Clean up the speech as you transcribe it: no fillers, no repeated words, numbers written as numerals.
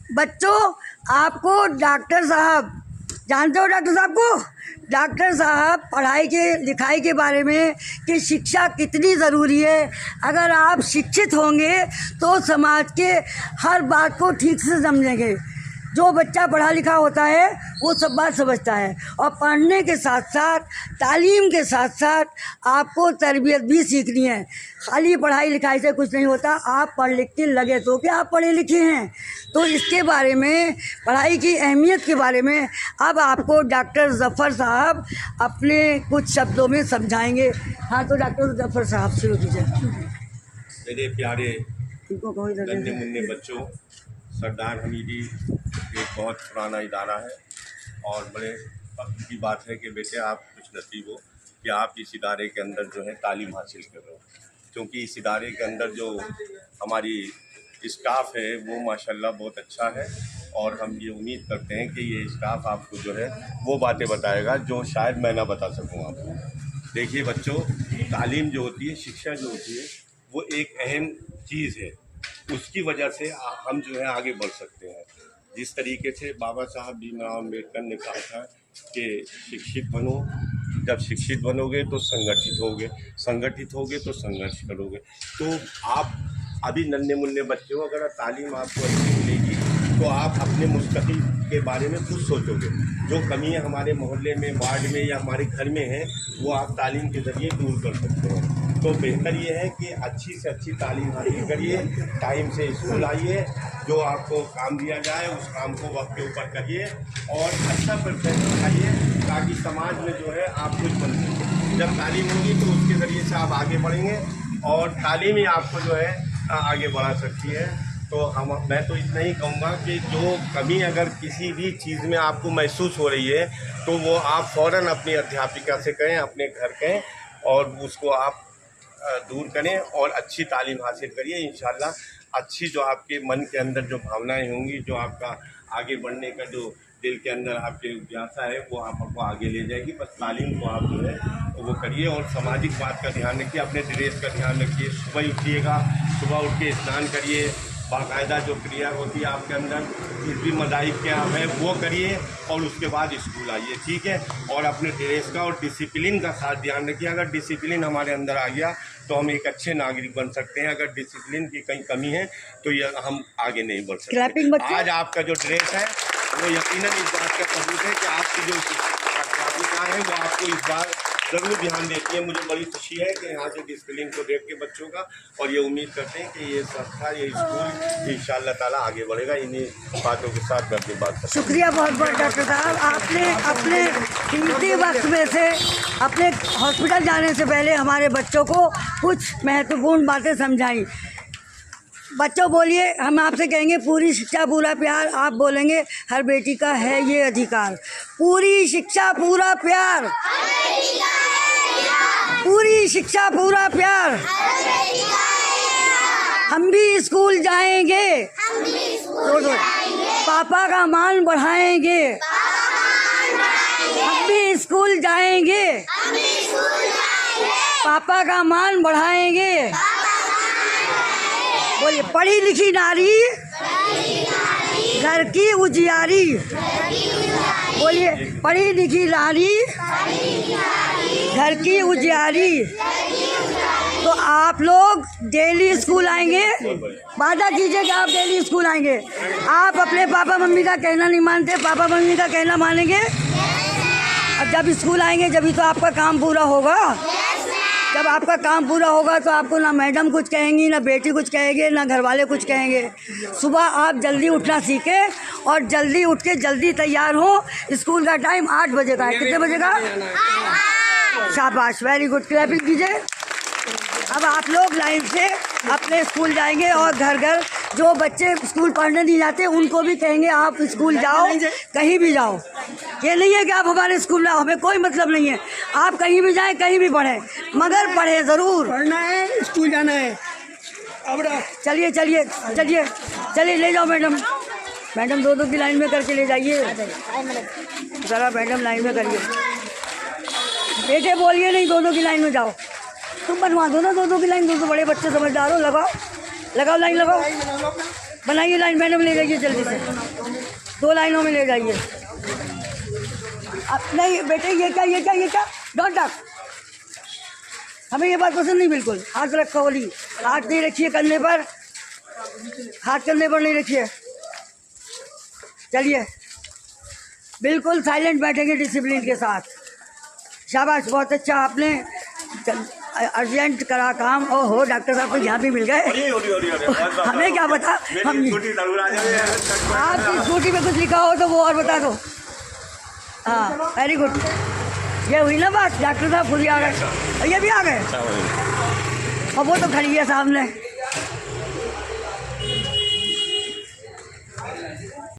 बच्चों, आपको डॉक्टर साहब जानते हो, डॉक्टर साहब को? डॉक्टर साहब पढ़ाई के लिखाई के बारे में कि शिक्षा कितनी ज़रूरी है। अगर आप शिक्षित होंगे तो समाज के हर बात को ठीक से समझेंगे। जो बच्चा पढ़ा लिखा होता है वो सब बात समझता है। और पढ़ने के साथ साथ, तालीम के साथ साथ आपको तरबियत भी सीखनी है। खाली पढ़ाई लिखाई से कुछ नहीं होता। आप पढ़ लिख के लगे तो कि आप पढ़े लिखे हैं। तो इसके बारे में, पढ़ाई की अहमियत के बारे में अब आपको डॉक्टर ज़फ़र साहब अपने कुछ शब्दों में समझाएंगे। हाँ, तो डॉक्टर ज़फ़र साहब शुरू कीजिए। मेरे प्यारे नन्हे मुन्ने बच्चों, सरदार हमीदी एक बहुत पुराना इदारा है और बड़े फख्र की बात है कि बेटे आप कुछ नसीब हो कि आप इस इदारे के अंदर जो है तालीम हासिल कर रहे हो, क्योंकि इस इदारे के अंदर जो हमारी स्टाफ है वो माशाल्लाह बहुत अच्छा है। और हम ये उम्मीद करते हैं कि ये स्टाफ आपको जो है वो बातें बताएगा जो शायद मैं ना बता सकूँ आपको। देखिए बच्चों, तालीम जो होती है, शिक्षा जो होती है, वो एक अहम चीज़ है। उसकी वजह से हम जो है आगे बढ़ सकते हैं। जिस तरीके से बाबा साहब भीमराव अम्बेडकर ने कहा था कि शिक्षित बनो, जब शिक्षित बनोगे तो संगठित होगे तो संघर्ष करोगे। तो आप अभी नन्हे मुन्ने बच्चे हो, अगर तालीम आपको अच्छी मिलेगी तो आप अपने मुस्तक़बिल के बारे में खुद सोचोगे। जो कमियां हमारे मोहल्ले में, वार्ड में या हमारे घर में हैं, वो आप तालीम के ज़रिए दूर कर सकते हो। तो बेहतर ये है कि अच्छी से अच्छी तालीम हासिल करिए, टाइम से स्कूल आइए, जो आपको काम दिया जाए उस काम को वक्त के ऊपर करिए और अच्छा परफॉर्मेंस दिखाइए, ताकि समाज में जो है आप कुछ बन सकें। जब तालीम होगी तो उसके ज़रिए से आप आगे बढ़ेंगे और तालीम ही आपको जो है आगे बढ़ा सकती है। तो मैं तो इतना ही कहूँगा कि जो कमी अगर किसी भी चीज़ में आपको महसूस हो रही है तो वो आप फ़ौरन अपनी अध्यापिका से कहें, अपने घर कहें और उसको आप दूर करें और अच्छी तालीम हासिल करिए। इंशाल्लाह अच्छी जो आपके मन के अंदर जो भावनाएं होंगी, जो आपका आगे बढ़ने का जो दिल के अंदर आपके जिज्ञासा है, वो आपको आगे ले जाएगी। बस तालीम को आप जो है वो करिए और सामाजिक बात का ध्यान रखिए, अपने ड्रेस का ध्यान रखिए। सुबह उठिएगा, सुबह उठ के स्नान करिए, बाकायदा जो क्रिया होती है आपके अंदर, जिस भी मज़ाहिब के आप हैं वो करिए और उसके बाद स्कूल आइए, ठीक है। और अपने ड्रेस का और डिसिप्लिन का साथ ध्यान रखिए। अगर डिसिप्लिन हमारे अंदर आ गया तो हम एक अच्छे नागरिक बन सकते हैं। अगर डिसिप्लिन की कहीं कमी है तो ये हम आगे नहीं बढ़ सकते। आज आपका जो ड्रेस है वो यकीनन इस बात का सबूत है कि आपकी जो अध्यापिका है वो आपको इस बार ज़रूर ध्यान देती है। मुझे बड़ी खुशी है कि यहाँ से डिसिप्लिन को देख के बच्चों का, और ये उम्मीद करते हैं कि ये संस्था, ये स्कूल इंशाअल्लाह ताला आगे बढ़ेगा। इन्हीं बातों के साथ मैं अपनी बात करता हूं। शुक्रिया बहुत बहुत डॉक्टर साहब, आपने अपने कीमती वक्त में से अपने हॉस्पिटल जाने से पहले हमारे बच्चों को कुछ महत्वपूर्ण बातें समझाई। बच्चों बोलिए, हम आपसे कहेंगे पूरी शिक्षा पूरा प्यार, आप बोलेंगे हर बेटी का है ये अधिकार। पूरी शिक्षा पूरा प्यार, पूरी शिक्षा पूरा प्यार। हम भी स्कूल जाएंगे, पापा का मान बढ़ाएंगे। हम भी स्कूल जाएंगे, पापा का मान बढ़ाएंगे। बोलिए, पढ़ी लिखी नारी घर की उजियारी। बोलिए, पढ़ी लिखी नारी घर की उजियारी। तो आप लोग डेली स्कूल आएंगे, वादा कीजिए कि आप डेली स्कूल आएंगे। आप अपने पापा मम्मी का कहना नहीं मानते, पापा मम्मी का कहना मानेंगे। अब जब स्कूल आएंगे जब तो आपका काम पूरा होगा। जब आपका काम पूरा होगा तो आपको ना मैडम कुछ कहेंगी, ना बेटी कुछ कहेंगे, ना घर वाले कुछ कहेंगे। सुबह आप जल्दी उठना सीखें और जल्दी उठ के जल्दी तैयार हो। स्कूल का टाइम 8 बजे का है। कितने बजे का? शाबाश, वेरी गुड, क्लैपिंग कीजिए। अब आप लोग लाइन से अपने स्कूल जाएंगे और घर घर जो बच्चे स्कूल पढ़ने नहीं जाते उनको भी कहेंगे आप स्कूल जाओ, कहीं भी जाओ। ये नहीं है कि आप हमारे स्कूल में आओ, हमें कोई मतलब नहीं है। आप कहीं भी जाएं, कहीं भी पढ़ें, मगर पढ़ें ज़रूर। पढ़ना है, स्कूल जाना है। अब चलिए चलिए चलिए चलिए, ले जाओ मैडम। मैडम 2-2 की लाइन में करके ले जाइए ज़रा। मैडम लाइन में करिए। बेटे बोलिए नहीं, 2-2 की लाइन में जाओ। तुम बनवा दो ना 2-2 की लाइन। 2 बड़े बच्चे समझदार हो, लगाओ लगाओ लाइन लगाओ, बनाइए लाइन, मैडम ले जाइए जल्दी से, 2 लाइनों में ले जाइए। अब नहीं बेटे, ये क्या डॉट डॉट, हमें ये बात पसंद नहीं बिल्कुल। हाथ रखो ओली, हाथ नहीं रखिए कंधे पर, हाथ कंधे पर नहीं रखिए। चलिए बिल्कुल साइलेंट बैठेंगे डिसिप्लिन के साथ। शाबाश, बहुत अच्छा आपने अर्जेंट करा काम। ओहो डॉक्टर साहब को यहाँ भी मिल गए, हमें क्या पता। हम आपकी स्कूटी में कुछ लिखा हो तो वो और बता दो। हाँ वेरी गुड, ये हुई ना बात, डॉक्टर साहब खुद ही आ गए, ये भी आ गए और वो तो खड़ी है सामने।